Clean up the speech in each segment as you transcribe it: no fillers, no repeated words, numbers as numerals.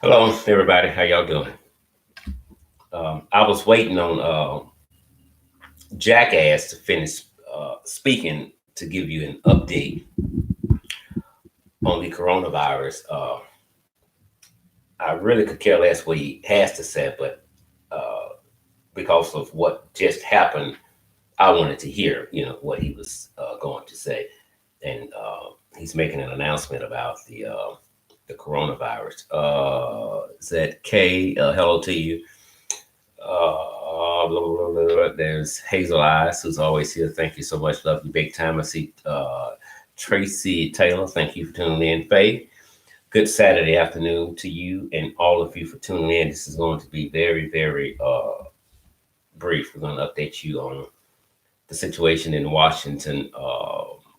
Hello, everybody. How y'all doing? I was waiting on Jackass to finish speaking to give you an update on the coronavirus. I really could care less what he has to say, but uh, because of what just happened, I wanted to hear, what he was going to say, and he's making an announcement about the coronavirus. Is that Kay? Hello to you. Blah, blah, blah, blah. There's Hazel Eyes, who's always here. Thank you so much. Love you big time. I see Tracy Taylor. Thank you for tuning in. Faye, good Saturday afternoon to you and all of you for tuning in. This is going to be very, very brief. We're going to update you on the situation in Washington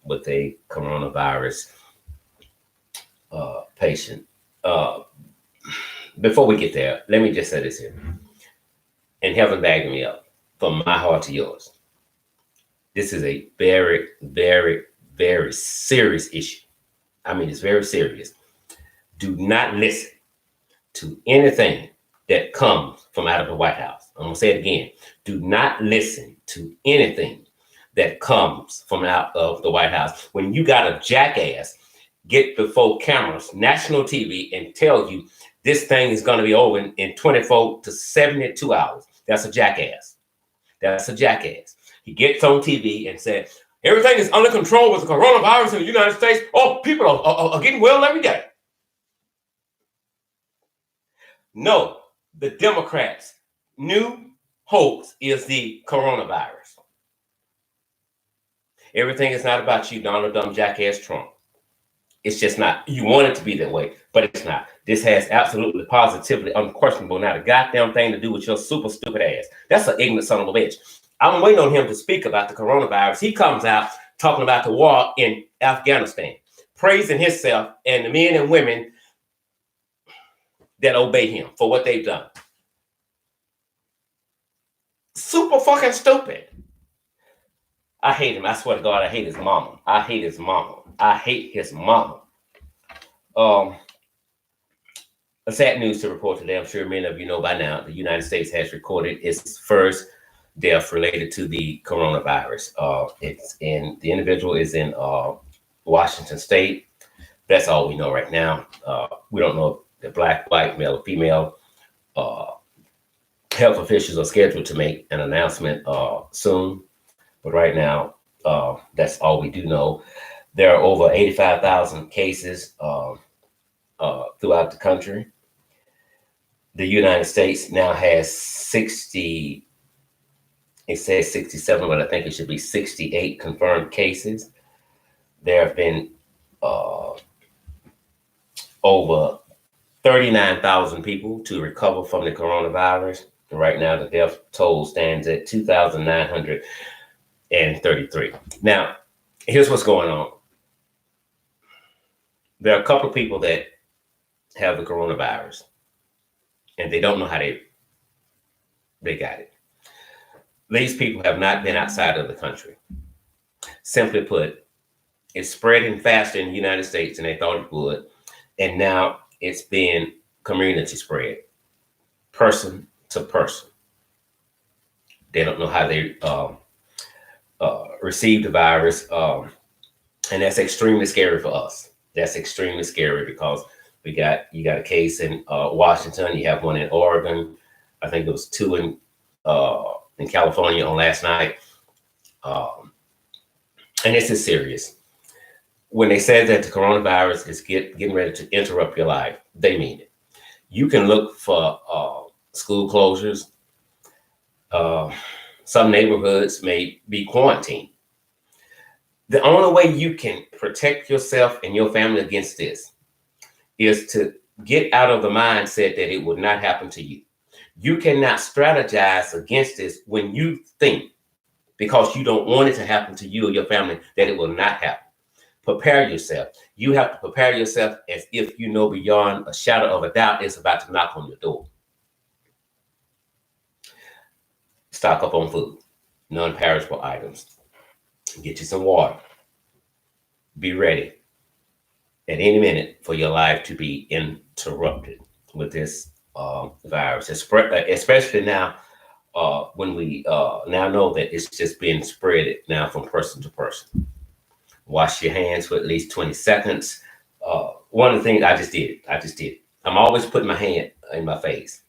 with a coronavirus patient. Before we get there, let me just say this here. And heaven bagging me up from my heart to yours. This is a very, very, very serious issue. I mean, it's very serious. Do not listen to anything that comes from out of the White House. I'm going to say it again. Do not listen to anything that comes from out of the White House. When you got a jackass get before cameras, national TV, and tell you this thing is going to be over in 24 to 72 hours. That's a jackass. That's a jackass. He gets on TV and said, everything is under control with the coronavirus in the United States. Oh, people are getting well every day. No, the Democrats' new hoax is the coronavirus. Everything is not about you, Donald Dumb Jackass Trump. It's just not. You want it to be that way, but it's not. This has absolutely, positively, unquestionable, not a goddamn thing to do with your super stupid ass. That's an ignorant son of a bitch. I'm waiting on him to speak about the coronavirus. He comes out talking about the war in Afghanistan, praising himself and the men and women that obey him for what they've done. Super fucking stupid. I hate him. I swear to God, I hate his mama. I hate his mama. I hate his mama. Sad news to report today. I'm sure many of you know by now, the United States has recorded its first death related to the coronavirus. The individual is in Washington State. That's all we know right now. We don't know if the black, white, male, or female. Health officials are scheduled to make an announcement soon. But right now, that's all we do know. There are over 85,000 cases throughout the country. The United States now has 60, it says 67, but I think it should be 68 confirmed cases. There have been over 39,000 people to recover from the coronavirus. And right now, the death toll stands at 2,933. Now, here's what's going on. There are a couple of people that have the coronavirus, and they don't know how they got it. These people have not been outside of the country. Simply put, it's spreading faster in the United States than they thought it would, and now it's being community spread, person to person. They don't know how they received the virus, and that's extremely scary for us. That's extremely scary because you got a case in Washington, you have one in Oregon. I think there was two in California on last night, and this is serious. When they said that the coronavirus is getting ready to interrupt your life, they mean it. You can look for school closures. Some neighborhoods may be quarantined. The only way you can protect yourself and your family against this is to get out of the mindset that it would not happen to you. You cannot strategize against this when you think, because you don't want it to happen to you or your family, that it will not happen. Prepare yourself. You have to prepare yourself as if you know beyond a shadow of a doubt it's about to knock on your door. Stock up on food, non-perishable items. Get you some water. Be ready at any minute for your life to be interrupted. with this virus, especially now when we now know that it's just being spread now from person to person. Wash your hands for at least 20 seconds. One of the things I just did. I'm always putting my hand in my face,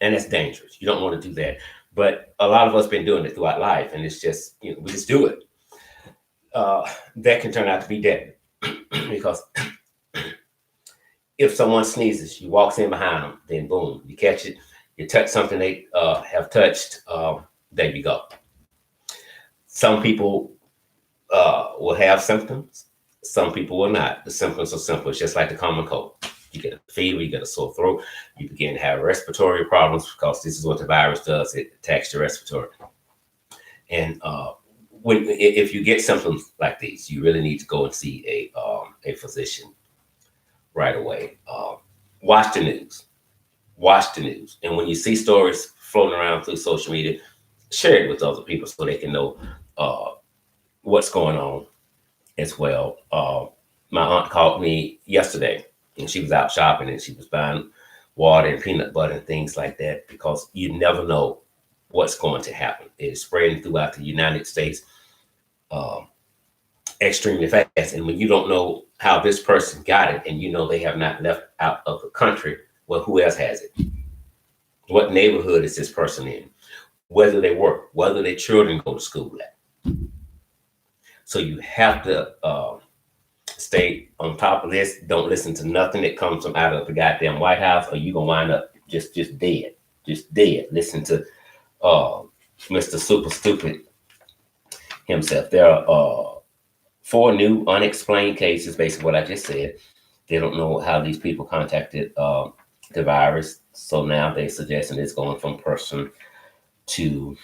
and that's dangerous. You don't want to do that. But a lot of us been doing it throughout life, and it's just, we just do it. That can turn out to be deadly because if someone sneezes, you walks in behind them, then boom, you catch it. You touch something they have touched, there you go. Some people will have symptoms. Some people will not. The symptoms are simple. It's just like the common cold. You get a fever, you get a sore throat, you begin to have respiratory problems because this is what the virus does. It attacks your respiratory. And if you get symptoms like these, you really need to go and see a physician right away. Watch the news. Watch the news. And when you see stories floating around through social media, share it with other people so they can know what's going on as well. My aunt called me yesterday, and she was out shopping, and she was buying water and peanut butter and things like that, because you never know what's going to happen. It's spreading throughout the United States extremely fast. And when you don't know how this person got it, and they have not left out of the country, well, who else has it? What neighborhood is this person in? Whether they work, whether their children go to school at. So you have to stay on top of this. Don't listen to nothing that comes from out of the goddamn White House, or you're going to wind up just dead. Just dead. Listen to Mr. Super Stupid himself. There are 4 new unexplained cases, basically what I just said. They don't know how these people contacted the virus. So now they're suggesting it's going from person to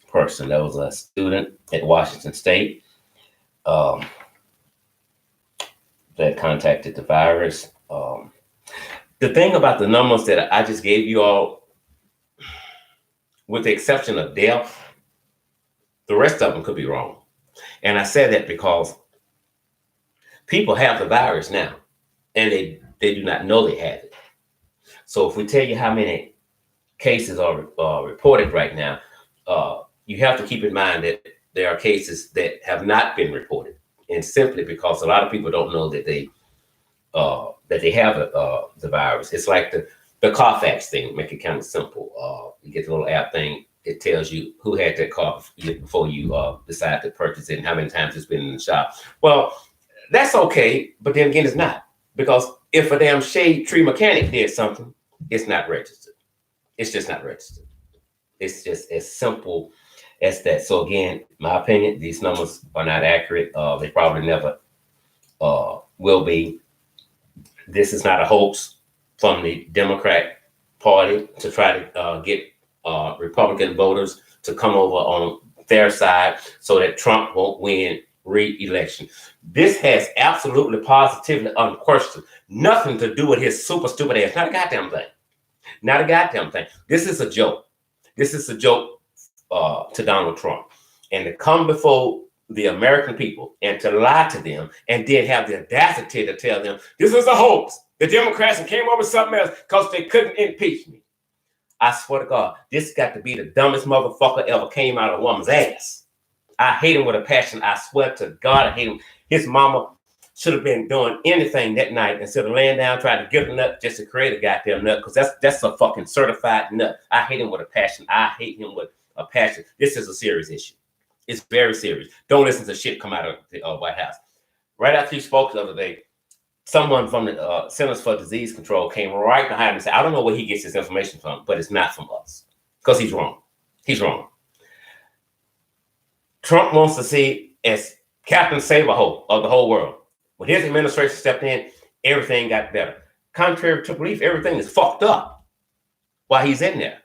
person. There was a student at Washington State that contacted the virus. The thing about the numbers that I just gave you all, with the exception of death, the rest of them could be wrong. And I said that because people have the virus now, and they do not know they have it. So if we tell you how many cases are reported right now, you have to keep in mind that there are cases that have not been reported, and simply because a lot of people don't know that they have the virus. It's like the Carfax thing. Make it kind of simple. You get the little app thing. It tells you who had that car before you decide to purchase it and how many times it's been in the shop. Well, that's okay, but then again, it's not, because if a damn shade tree mechanic did something, it's not registered. It's just not registered. It's just as simple as that. So again, my opinion, these numbers are not accurate. They probably never will be. This is not a hoax from the Democrat Party to try to get Republican voters to come over on their side so that Trump won't win re-election. This has absolutely, positively, unquestioned nothing to do with his super stupid ass. Not a goddamn thing. Not a goddamn thing. This is a joke. This is a joke to Donald Trump. And to come before the American people and to lie to them, and then have the audacity to tell them this is a hoax. The Democrats came up with something else because they couldn't impeach me. I swear to God, this got to be the dumbest motherfucker ever came out of a woman's ass. I hate him with a passion. I swear to God, I hate him. His mama should have been doing anything that night instead of laying down trying to get a nut just to create a goddamn nut, because that's a fucking certified nut. I hate him with a passion. I hate him with a passion. This is a serious issue. It's very serious. Don't listen to shit come out of the White House. Right after you spoke the other day, someone from the Centers for Disease Control came right behind me and said, I don't know where he gets his information from, but it's not from us. Because he's wrong. He's wrong. Trump wants to see as Captain Save-A-Ho of the whole world. When his administration stepped in, everything got better. Contrary to belief, everything is fucked up while he's in there.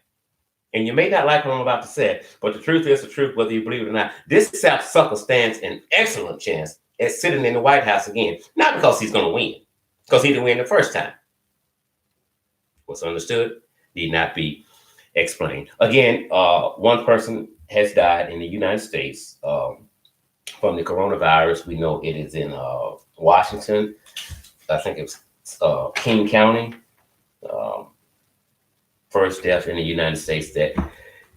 And you may not like what I'm about to say, but the truth is the truth, whether you believe it or not. This sucker stands an excellent chance at sitting in the White House again. Not because he's going to win, because he didn't win the first time. What's understood need not be explained. Again, one person has died in the United States from the coronavirus. We know it is in Washington. I think it's King County. first death in the United States that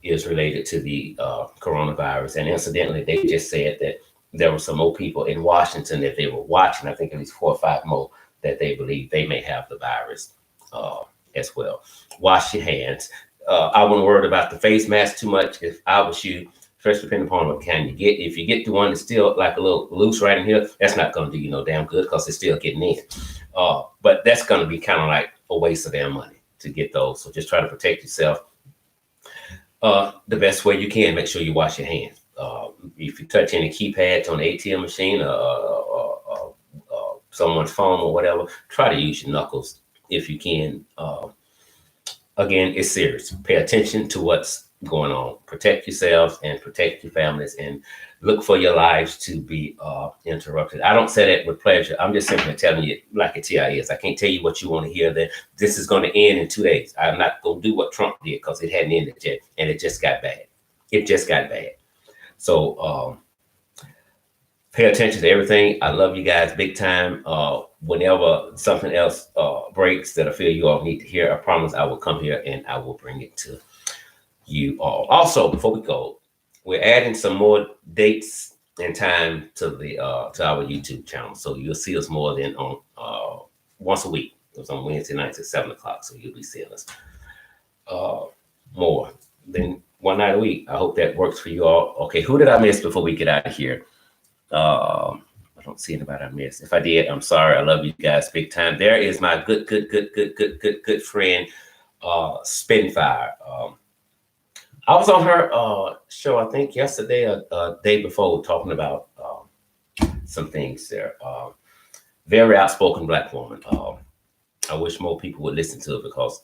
is related to the coronavirus. And incidentally, they just said that there were some more people in Washington that they were watching. I think at least 4 or 5 more that they believe they may have the virus as well. Wash your hands. I wouldn't worry about the face mask too much if I was you, especially depending upon what kind you get. If you get the one that's still like a little loose right in here, that's not going to do you no damn good because it's still getting in. But that's going to be kind of like a waste of their money to get those. So just try to protect yourself the best way you can. Make sure you wash your hands. If you touch any keypads on the ATM machine or someone's phone or whatever, try to use your knuckles if you can. Again, it's serious. Pay attention to what's going on. Protect yourselves and protect your families, and look for your lives to be interrupted. I don't say that with pleasure. I'm just simply telling you like it is. I can't tell you what you want to hear, that this is going to end in 2 days. I'm not going to do what Trump did because it hadn't ended yet, and it just got bad. It just got bad. So pay attention to everything. I love you guys big time. Whenever something else breaks that I feel you all need to hear, I promise I will come here and I will bring it to you all. Also, before we go, we're adding some more dates and time to the to our YouTube channel, so you'll see us more than on once a week. It was on Wednesday nights at 7 o'clock, so you'll be seeing us more than one night a week. I hope that works for you all. Okay, who did I miss before we get out of here? I don't see anybody I missed. If I did, I'm sorry. I love you guys big time. There is my good friend, Spitfire. I was on her show, I think yesterday or day before, talking about some things there. Very outspoken Black woman. I wish more people would listen to it, because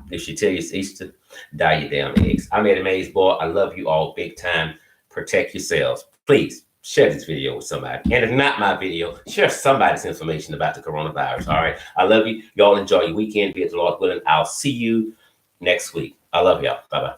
if she tell you it's Easter, dye your damn eggs. I'm Eddie Mays, boy. I love you all big time. Protect yourselves. Please share this video with somebody. And if not my video, share somebody's information about the coronavirus. All right. I love you. Y'all enjoy your weekend. Be it the Lord willing. I'll see you next week. I love y'all. Bye-bye.